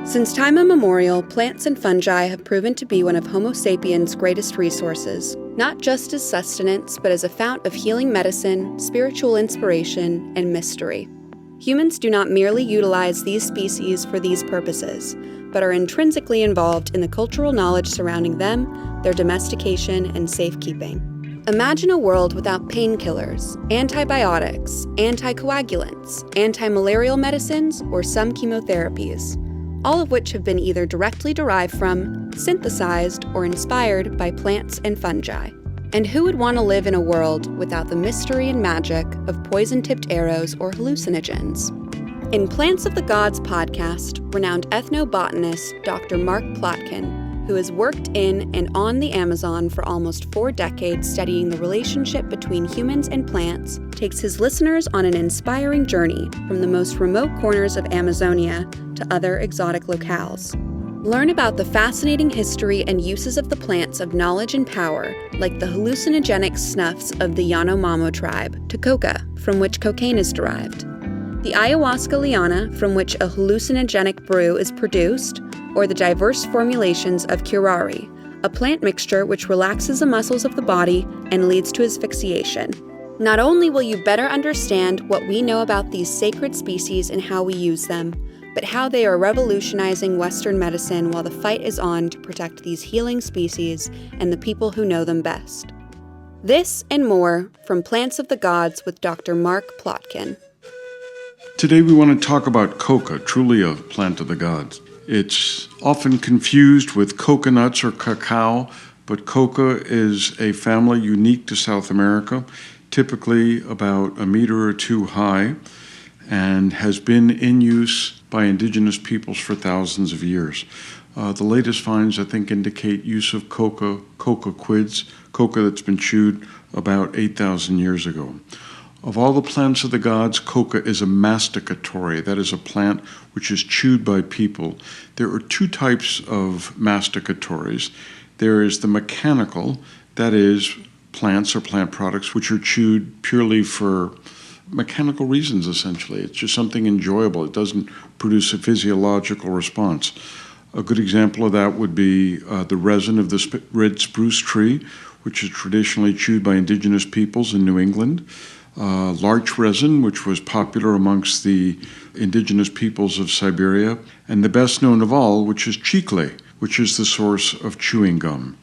Since time immemorial, plants and fungi have proven to be one of Homo sapiens' greatest resources, not just as sustenance, but as a fount of healing medicine, spiritual inspiration, and mystery. Humans do not merely utilize these species for these purposes, but are intrinsically involved in the cultural knowledge surrounding them, their domestication, and safekeeping. Imagine a world without painkillers, antibiotics, anticoagulants, anti-malarial medicines, or some chemotherapies, all of which have been either directly derived from, synthesized, or inspired by plants and fungi. And who would want to live in a world without the mystery and magic of poison-tipped arrows or hallucinogens? In Plants of the Gods podcast, renowned ethnobotanist Dr. Mark Plotkin, who has worked in and on the Amazon for almost 4 decades studying the relationship between humans and plants, takes his listeners on an inspiring journey from the most remote corners of Amazonia to other exotic locales. Learn about the fascinating history and uses of the plants of knowledge and power, like the hallucinogenic snuffs of the Yanomamo tribe, to Coca, from which cocaine is derived, the ayahuasca liana, from which a hallucinogenic brew is produced, or the diverse formulations of curare, a plant mixture which relaxes the muscles of the body and leads to asphyxiation. Not only will you better understand what we know about these sacred species and how we use them, but how they are revolutionizing Western medicine while the fight is on to protect these healing species and the people who know them best. This and more from Plants of the Gods with Dr. Mark Plotkin. Today we want to talk about coca, truly a plant of the gods. It's often confused with coconuts or cacao, but coca is a family unique to South America, typically about 1 meter or 2 high, and has been in use by indigenous peoples for thousands of years. The latest finds, I think, indicate use of coca quids, coca that's been chewed about 8,000 years ago. Of all the plants of the gods, coca is a masticatory. That is a plant which is chewed by people. There are 2 types of masticatories. There is the mechanical, that is, plants or plant products which are chewed purely for mechanical reasons, essentially. It's just something enjoyable. It doesn't produce a physiological response. A good example of that would be the resin of the red spruce tree, which is traditionally chewed by indigenous peoples in New England. Larch resin, which was popular amongst the indigenous peoples of Siberia, and the best known of all, which is chicle, which is the source of chewing gum.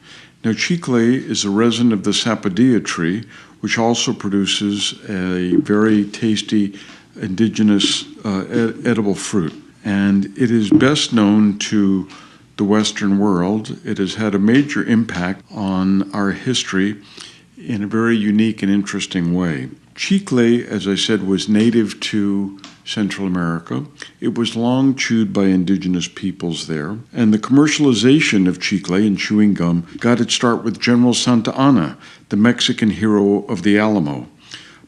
Now, chicle is a resin of the sapodilla tree, which also produces a very tasty indigenous edible fruit. And it is best known to the Western world. It has had a major impact on our history in a very unique and interesting way. Chicle, as I said, was native to Central America. It was long chewed by indigenous peoples there, and the commercialization of chicle and chewing gum got its start with General Santa Anna, the Mexican hero of the Alamo.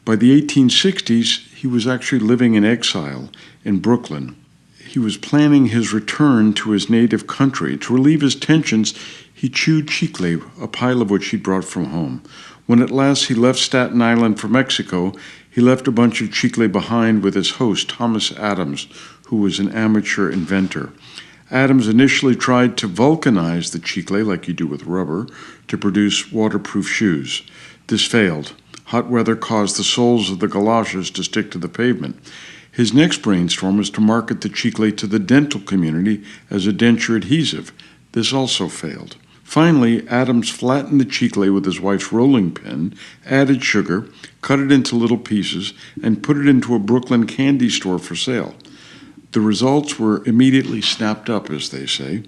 By the 1860s, he was actually living in exile in Brooklyn. He was planning his return to his native country. To relieve his tensions, he chewed chicle, a pile of which he brought from home. When at last he left Staten Island for Mexico, he left a bunch of chicle behind with his host, Thomas Adams, who was an amateur inventor. Adams initially tried to vulcanize the chicle, like you do with rubber, to produce waterproof shoes. This failed. Hot weather caused the soles of the galoshes to stick to the pavement. His next brainstorm was to market the chicle to the dental community as a denture adhesive. This also failed. Finally, Adams flattened the chicle with his wife's rolling pin, added sugar, cut it into little pieces, and put it into a Brooklyn candy store for sale. The results were immediately snapped up, as they say,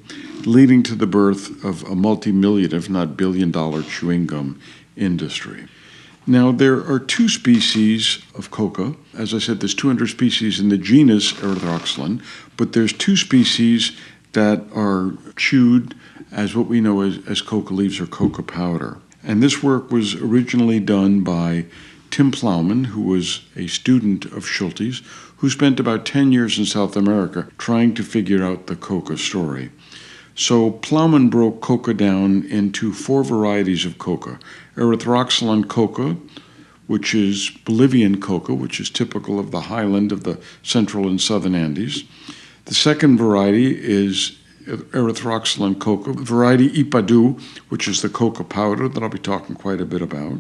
leading to the birth of a multi-million, if not billion-dollar chewing gum industry. Now, there are 2 species of coca. As I said, there's 200 species in the genus Erythroxylon, but there's 2 species that are chewed as what we know as coca leaves or coca powder. And this work was originally done by Tim Plowman, who was a student of Schultes, who spent about 10 years in South America trying to figure out the coca story. So Plowman broke coca down into 4 varieties of coca. Erythroxylon coca, which is Bolivian coca, which is typical of the highland of the central and southern Andes. The second variety is erythroxylin coca, variety ipado, which is the coca powder that I'll be talking quite a bit about.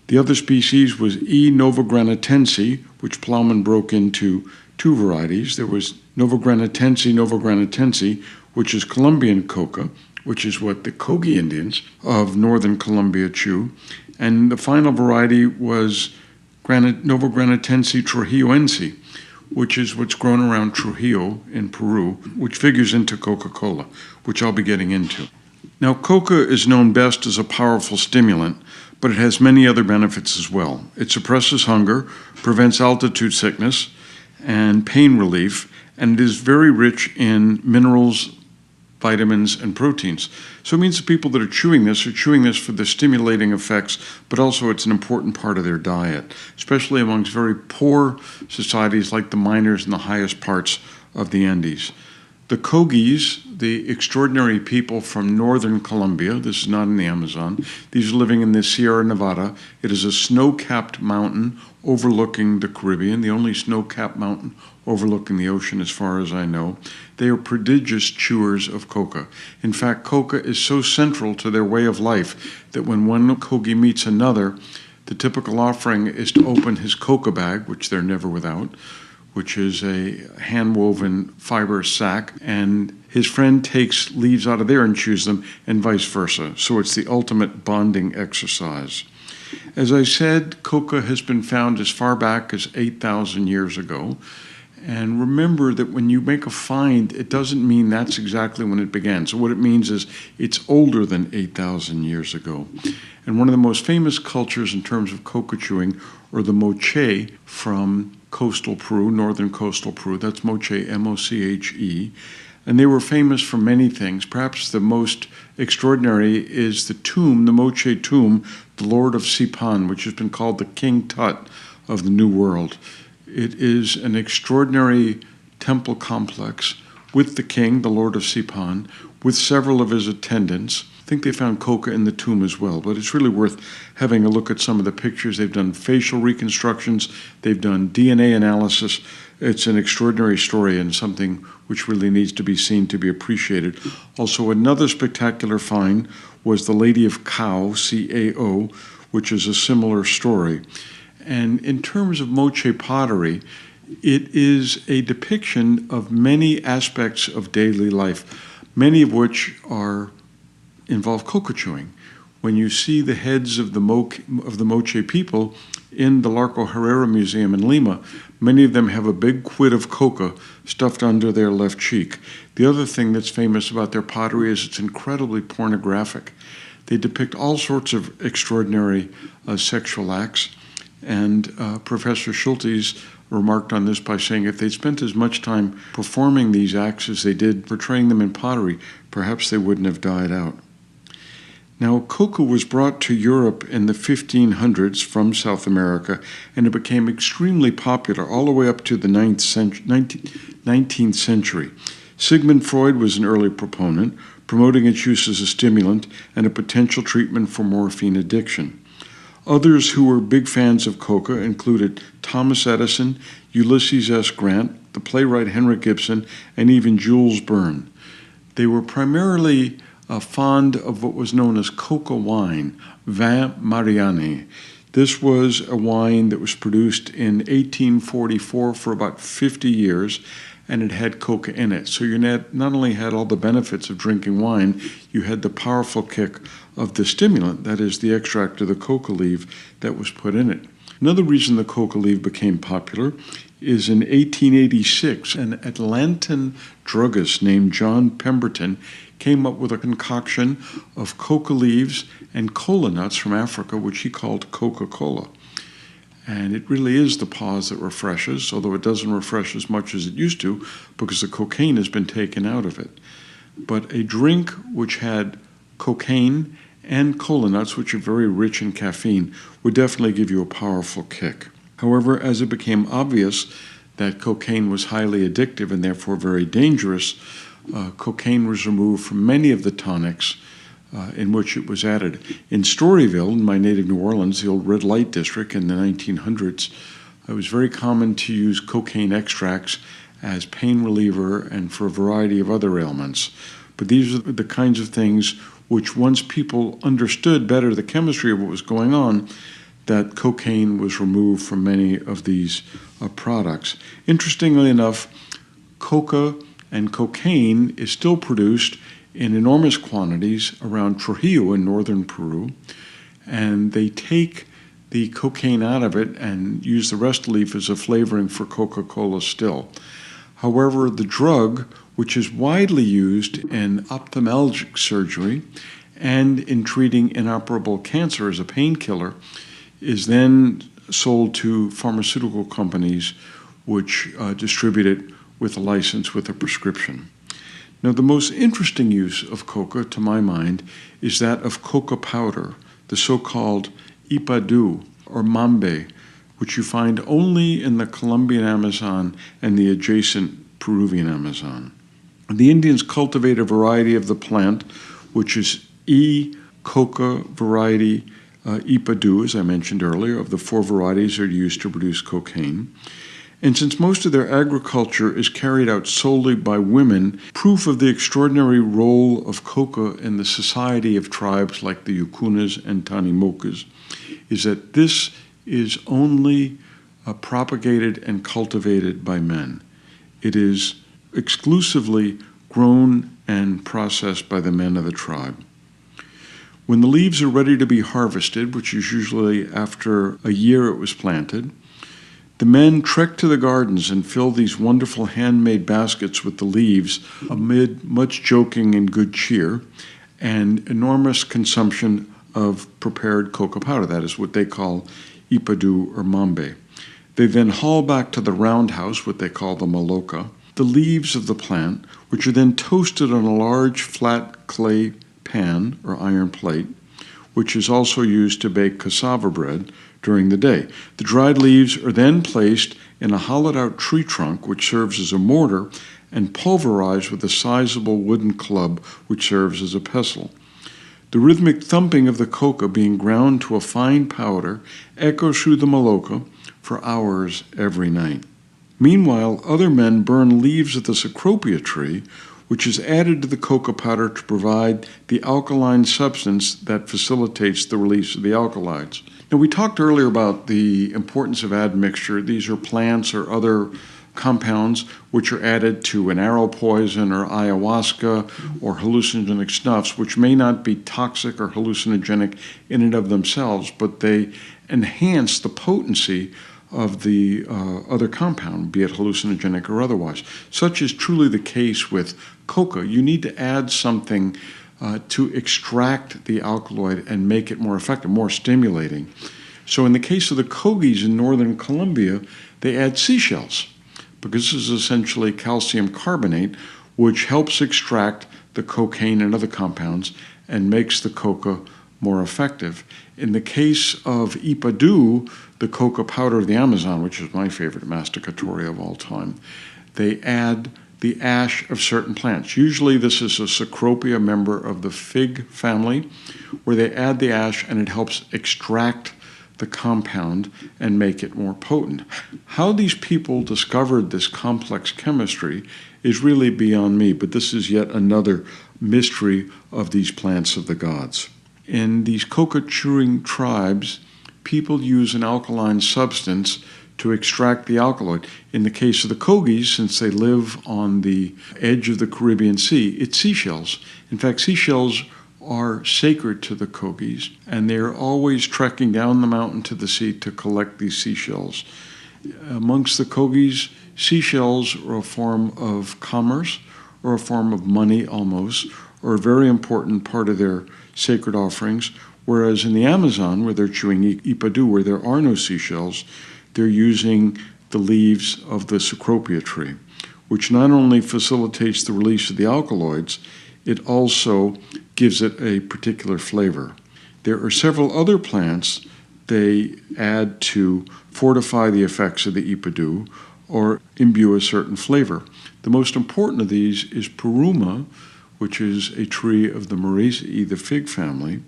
The other species was E. novogranitense, which Plowman broke into two varieties. There was novogranitense, which is Colombian coca, which is what the Kogi Indians of northern Colombia chew. And the final variety was Novogranitense trujilloense, which is what's grown around Trujillo in Peru, which figures into Coca-Cola, which I'll be getting into. Now, coca is known best as a powerful stimulant, but it has many other benefits as well. It suppresses hunger, prevents altitude sickness, and pain relief, and it is very rich in minerals, vitamins, and proteins. So it means the people that are chewing this for the stimulating effects, but also it's an important part of their diet, especially amongst very poor societies like the miners in the highest parts of the Andes. The Kogis, the extraordinary people from northern Colombia, this is not in the Amazon, these are living in the Sierra Nevada. It is a snow-capped mountain overlooking the Caribbean, the only snow-capped mountain overlooking the ocean as far as I know. They are prodigious chewers of coca. In fact, coca is so central to their way of life that when one Kogi meets another, the typical offering is to open his coca bag, which they're never without, which is a hand-woven fiber sack, and his friend leaves out of there and chews them, and vice versa. So it's the ultimate bonding exercise. As I said, coca has been found as far back as 8,000 years ago. And remember that when you make a find, it doesn't mean that's exactly when it began. So what it means is it's older than 8,000 years ago. And one of the most famous cultures in terms of coca chewing are the Moche from coastal Peru, northern coastal Peru. That's Moche, M-O-C-H-E. And they were famous for many things. Perhaps the most extraordinary is the tomb, the Moche tomb, the Lord of Sipan, which has been called the King Tut of the New World. It is an extraordinary temple complex with the king, the Lord of Sipan, with several of his attendants. I think they found coca in the tomb as well, but it's really worth having a look at some of the pictures. They've done facial reconstructions, they've done DNA analysis. It's an extraordinary story and something which really needs to be seen to be appreciated. Also, another spectacular find was the Lady of Cao, C-A-O, which is a similar story. And in terms of Moche pottery, it is a depiction of many aspects of daily life, many of which involve coca chewing. When you see the heads of the Moche people in the Larco Herrera Museum in Lima, many of them have a big quid of coca stuffed under their left cheek. The other thing that's famous about their pottery is it's incredibly pornographic. They depict all sorts of extraordinary sexual acts. And Professor Schultes remarked on this by saying if they'd spent as much time performing these acts as they did portraying them in pottery, perhaps they wouldn't have died out. Now, coca was brought to Europe in the 1500s from South America, and it became extremely popular all the way up to the 19th century. Sigmund Freud was an early proponent, promoting its use as a stimulant and a potential treatment for morphine addiction. Others who were big fans of coca included Thomas Edison, Ulysses S. Grant, the playwright Henrik Ibsen, and even Jules Verne. They were primarily fond of what was known as coca wine, vin Mariani. This was a wine that was produced in 1844 for about 50 years, and it had coca in it. So you not only had all the benefits of drinking wine, you had the powerful kick of the stimulant, that is the extract of the coca leaf that was put in it. Another reason the coca leaf became popular is in 1886, an Atlantan druggist named John Pemberton came up with a concoction of coca leaves and cola nuts from Africa, which he called Coca-Cola. And it really is the pause that refreshes, although it doesn't refresh as much as it used to because the cocaine has been taken out of it. But a drink which had cocaine and cola nuts, which are very rich in caffeine, would definitely give you a powerful kick. However, as it became obvious that cocaine was highly addictive and therefore very dangerous, cocaine was removed from many of the tonics in which it was added. In Storyville, in my native New Orleans, the old red light district in the 1900s, it was very common to use cocaine extracts as pain reliever and for a variety of other ailments. But these are the kinds of things which, once people understood better the chemistry of what was going on, that cocaine was removed from many of these products. Interestingly enough, coca and cocaine is still produced in enormous quantities around Trujillo in northern Peru, and they take the cocaine out of it and use the rest leaf as a flavoring for Coca-Cola still. However, the drug, which is widely used in ophthalmologic surgery and in treating inoperable cancer as a painkiller, is then sold to pharmaceutical companies which distribute it with a license with a prescription. Now, the most interesting use of coca, to my mind, is that of coca powder, the so-called ipado or mambe, which you find only in the Colombian Amazon and the adjacent Peruvian Amazon. The Indians cultivate a variety of the plant, which is E. coca variety ipado, as I mentioned earlier. Of the 4 varieties are used to produce cocaine. And since most of their agriculture is carried out solely by women, proof of the extraordinary role of coca in the society of tribes like the Yucunas and Tanimocas is that this is only propagated and cultivated by men. It is exclusively grown and processed by the men of the tribe. When the leaves are ready to be harvested, which is usually after a year it was planted, the men trek to the gardens and fill these wonderful handmade baskets with the leaves amid much joking and good cheer and enormous consumption of prepared coca powder. That is what they call ipado or mambe. They then haul back to the roundhouse, what they call the maloca, the leaves of the plant, which are then toasted on a large flat clay pan or iron plate, which is also used to bake cassava bread during the day. The dried leaves are then placed in a hollowed-out tree trunk, which serves as a mortar, and pulverized with a sizable wooden club, which serves as a pestle. The rhythmic thumping of the coca being ground to a fine powder echoes through the maloca for hours every night. Meanwhile, other men burn leaves of the cecropia tree, which is added to the coca powder to provide the alkaline substance that facilitates the release of the alkaloids. Now, we talked earlier about the importance of admixture. These are plants or other compounds which are added to an arrow poison or ayahuasca or hallucinogenic snuffs, which may not be toxic or hallucinogenic in and of themselves, but they enhance the potency of the other compound, be it hallucinogenic or otherwise. Such is truly the case with coca. You need to add something to extract the alkaloid and make it more effective, more stimulating. So in the case of the Kogis in northern Colombia, they add seashells, because this is essentially calcium carbonate, which helps extract the cocaine and other compounds and makes the coca more effective. In the case of ipado, the coca powder of the Amazon, which is my favorite masticatory of all time, they add the ash of certain plants. Usually this is a cecropia member of the fig family, where they add the ash and it helps extract the compound and make it more potent. How these people discovered this complex chemistry is really beyond me, but this is yet another mystery of these plants of the gods. In these coca-chewing tribes, people use an alkaline substance to extract the alkaloid. In the case of the Kogis, since they live on the edge of the Caribbean Sea, it's seashells. In fact, seashells are sacred to the Kogis, and they're always trekking down the mountain to the sea to collect these seashells. Amongst the Kogis, seashells are a form of commerce, or a form of money almost, or a very important part of their sacred offerings, whereas in the Amazon, where they're chewing ipado, where there are no seashells, they're using the leaves of the cecropia tree, which not only facilitates the release of the alkaloids, it also gives it a particular flavor. There are several other plants they add to fortify the effects of the ipado or imbue a certain flavor. The most important of these is peruma, which is a tree of the Moraceae, the fig family,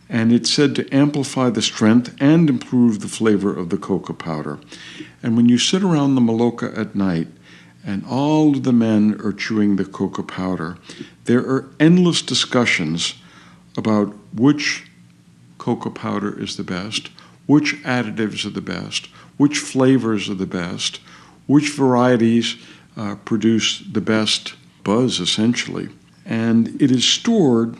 and it's said to amplify the strength and improve the flavor of the coca powder. And when you sit around the maloca at night and all of the men are chewing the coca powder. There are endless discussions about which coca powder is the best, which additives are the best, which flavors are the best, which varieties produce the best buzz, essentially. And it is stored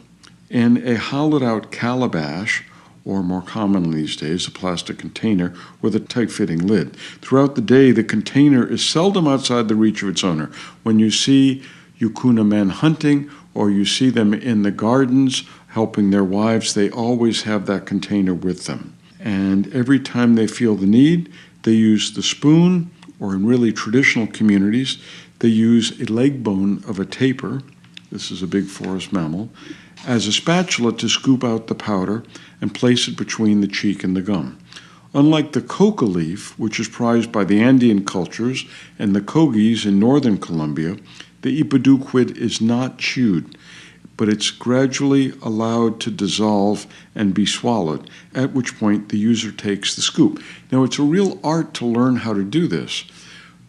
in a hollowed-out calabash, or more commonly these days, a plastic container with a tight-fitting lid. Throughout the day, the container is seldom outside the reach of its owner. When you see Yukuna men hunting, or you see them in the gardens helping their wives, they always have that container with them. And every time they feel the need, they use the spoon, or in really traditional communities, they use a leg bone of a tapir, this is a big forest mammal, as a spatula to scoop out the powder and place it between the cheek and the gum. Unlike the coca leaf, which is prized by the Andean cultures and the Kogis in northern Colombia, the ipado is not chewed, but it's gradually allowed to dissolve and be swallowed, at which point the user takes the scoop. Now, it's a real art to learn how to do this,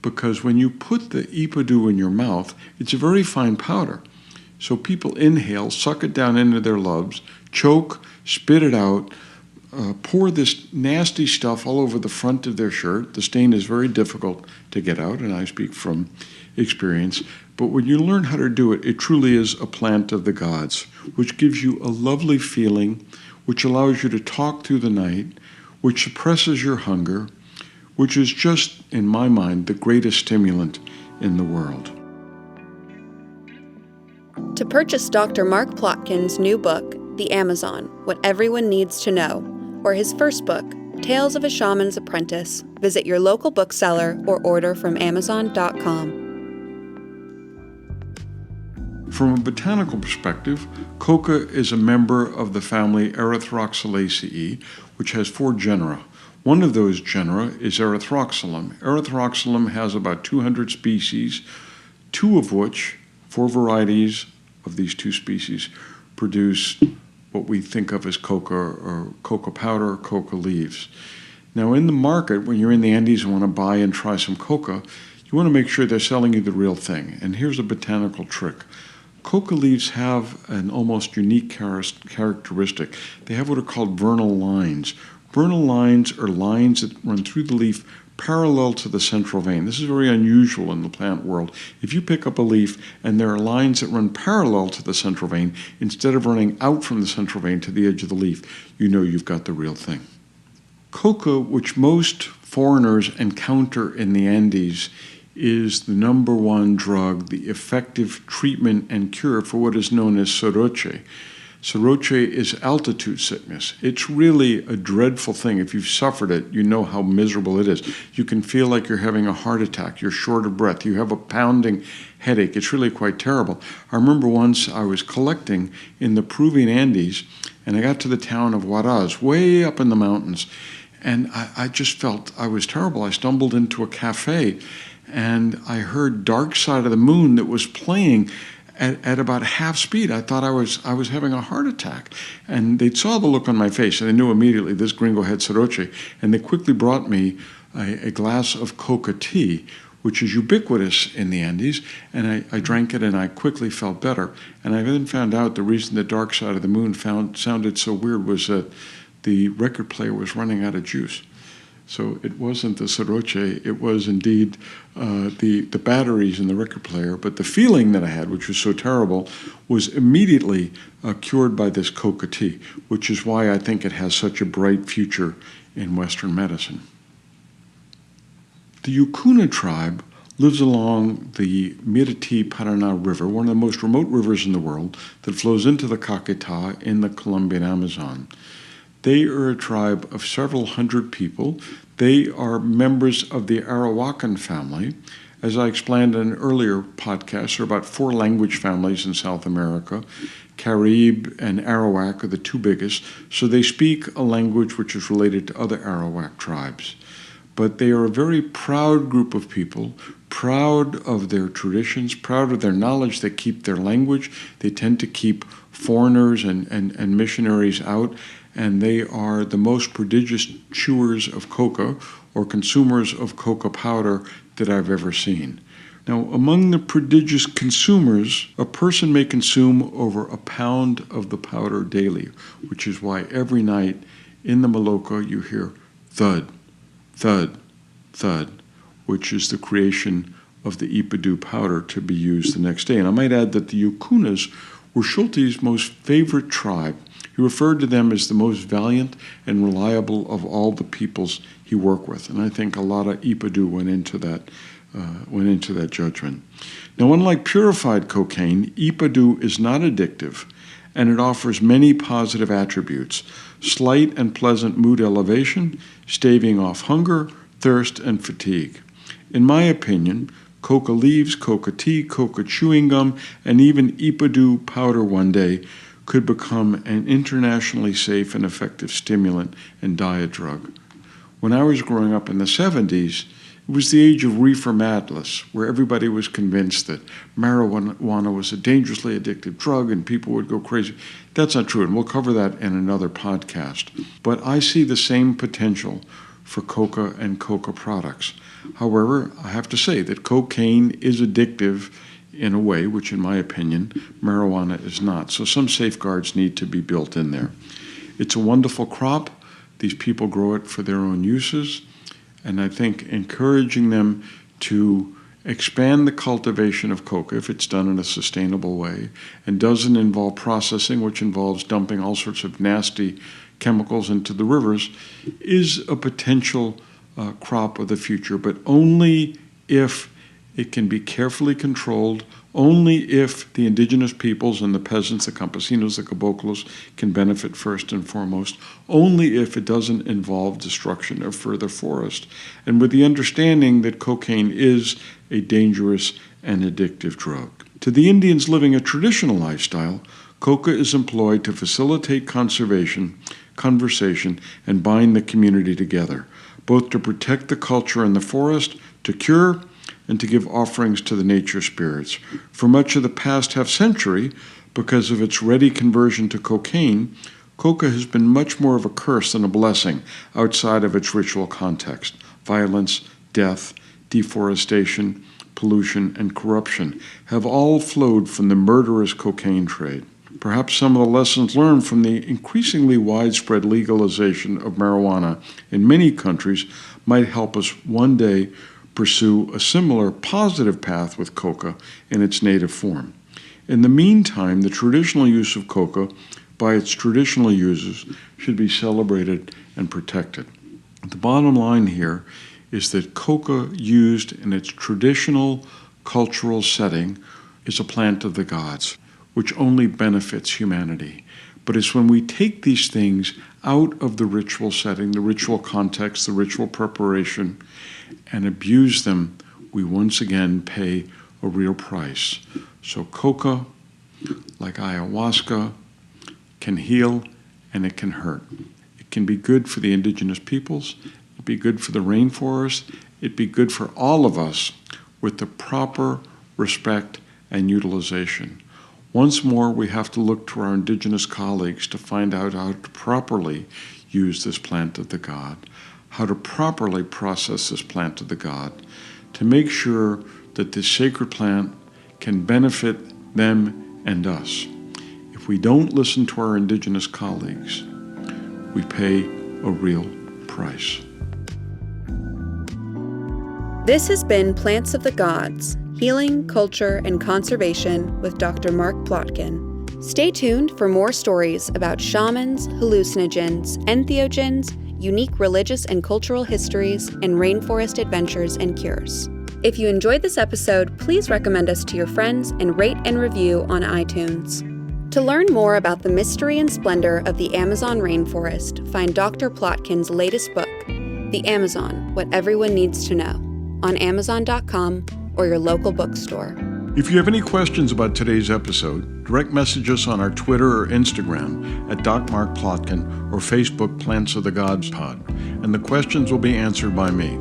because when you put the ipado in your mouth, it's a very fine powder. So people inhale, suck it down into their lungs, choke, spit it out, pour this nasty stuff all over the front of their shirt. The stain is very difficult to get out, and I speak from experience. But when you learn how to do it, it truly is a plant of the gods, which gives you a lovely feeling, which allows you to talk through the night, which suppresses your hunger, which is just, in my mind, the greatest stimulant in the world. To purchase Dr. Mark Plotkin's new book, The Amazon, What Everyone Needs to Know, or his first book, Tales of a Shaman's Apprentice, visit your local bookseller or order from Amazon.com. From a botanical perspective, coca is a member of the family Erythroxylaceae, which has 4 genera. One of those genera is Erythroxylum. Erythroxylum has about 200 species, 2 of which, 4 varieties of these 2 species, produce what we think of as coca or coca powder or coca leaves. Now, in the market, when you're in the Andes and want to buy and try some coca, you want to make sure they're selling you the real thing. And here's a botanical trick. Coca leaves have an almost unique characteristic. They have what are called vernal lines. Vernal lines are lines that run through the leaf parallel to the central vein. This is very unusual in the plant world. If you pick up a leaf and there are lines that run parallel to the central vein, instead of running out from the central vein to the edge of the leaf, you know you've got the real thing. Coca, which most foreigners encounter in the Andes, is the number 1 drug, the effective treatment and cure for what is known as soroche. Soroche is altitude sickness. It's really a dreadful thing. If you've suffered it, you know how miserable it is. You can feel like you're having a heart attack. You're short of breath. You have a pounding headache. It's really quite terrible. I remember once I was collecting in the Peruvian Andes, and I got to the town of Huaraz, way up in the mountains, and I just felt I was terrible. I stumbled into a cafe, and I heard Dark Side of the Moon that was playing at about half speed. I thought I was having a heart attack. And they saw the look on my face, and they knew immediately this gringo had soroche. And they quickly brought me a glass of coca tea, which is ubiquitous in the Andes. And I drank it, and I quickly felt better. And I then found out the reason the Dark Side of the Moon sounded so weird was that the record player was running out of juice. So it wasn't the soroche, it was indeed the batteries in the record player. But the feeling that I had, which was so terrible, was immediately cured by this coca tea, which is why I think it has such a bright future in Western medicine. The Yukuna tribe lives along the Miriti-Paraná River, one of the most remote rivers in the world, that flows into the Caquetá in the Colombian Amazon. They are a tribe of several hundred people. They are members of the Arawakan family. As I explained in an earlier podcast, there are about 4 language families in South America. Carib and Arawak are the 2 biggest, so they speak a language which is related to other Arawak tribes. But they are a very proud group of people, proud of their traditions, proud of their knowledge. They keep their language. They tend to keep foreigners and missionaries out. And they are the most prodigious chewers of coca or consumers of coca powder that I've ever seen. Now, among the prodigious consumers, a person may consume over a pound of the powder daily, which is why every night in the Maloka you hear thud, thud, thud, which is the creation of the ipado powder to be used the next day. And I might add that the Yukunas were Schulte's most favorite tribe. He referred to them as the most valiant and reliable of all the peoples he worked with. And I think a lot of ipado went into that judgment. Now, unlike purified cocaine, ipado is not addictive, and it offers many positive attributes: slight and pleasant mood elevation, staving off hunger, thirst, and fatigue. In my opinion, coca leaves, coca tea, coca chewing gum, and even ipado powder one day could become an internationally safe and effective stimulant and diet drug. When I was growing up in the 70s, it was the age of reefer madness, where everybody was convinced that marijuana was a dangerously addictive drug and people would go crazy. That's not true, and we'll cover that in another podcast. But I see the same potential for coca and coca products. However, I have to say that cocaine is addictive in a way which, in my opinion, marijuana is not. So some safeguards need to be built in there. It's a wonderful crop. These people grow it for their own uses. And I think encouraging them to expand the cultivation of coca, if it's done in a sustainable way, and doesn't involve processing, which involves dumping all sorts of nasty chemicals into the rivers, is a potential crop of the future, but only if it can be carefully controlled, only if the indigenous peoples and the peasants, the campesinos, the caboclos, can benefit first and foremost, only if it doesn't involve destruction of further forest, and with the understanding that cocaine is a dangerous and addictive drug. To the Indians living a traditional lifestyle, coca is employed to facilitate conservation, conversation, and bind the community together, both to protect the culture in the forest, to cure, and to give offerings to the nature spirits. For much of the past half-century, because of its ready conversion to cocaine, coca has been much more of a curse than a blessing outside of its ritual context. Violence, death, deforestation, pollution, and corruption have all flowed from the murderous cocaine trade. Perhaps some of the lessons learned from the increasingly widespread legalization of marijuana in many countries might help us one day pursue a similar positive path with coca in its native form. In the meantime, the traditional use of coca by its traditional users should be celebrated and protected. The bottom line here is that coca used in its traditional cultural setting is a plant of the gods, which only benefits humanity. But it's when we take these things out of the ritual setting, the ritual context, the ritual preparation, and abuse them, we once again pay a real price. So coca, like ayahuasca, can heal and it can hurt. It can be good for the indigenous peoples, it'd be good for the rainforest, it'd be good for all of us with the proper respect and utilization. Once more, we have to look to our indigenous colleagues to find out how to properly use this plant of the god, how to properly process this plant of the god, to make sure that this sacred plant can benefit them and us. If we don't listen to our indigenous colleagues, we pay a real price. This has been Plants of the Gods, Healing, Culture, and Conservation with Dr. Mark Plotkin. Stay tuned for more stories about shamans, hallucinogens, entheogens, unique religious and cultural histories, and rainforest adventures and cures. If you enjoyed this episode, please recommend us to your friends and rate and review on iTunes. To learn more about the mystery and splendor of the Amazon rainforest, find Dr. Plotkin's latest book, The Amazon: What Everyone Needs to Know, on Amazon.com or your local bookstore. If you have any questions about today's episode, direct message us on our Twitter or Instagram at Doc Mark Plotkin or Facebook Plants of the Gods Pod, and the questions will be answered by me.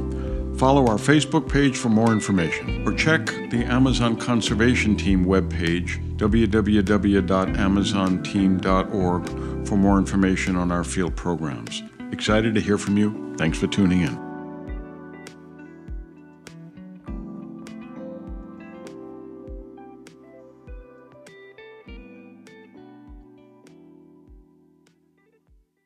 Follow our Facebook page for more information, or check the Amazon Conservation Team webpage, www.amazonteam.org, for more information on our field programs. Excited to hear from you. Thanks for tuning in.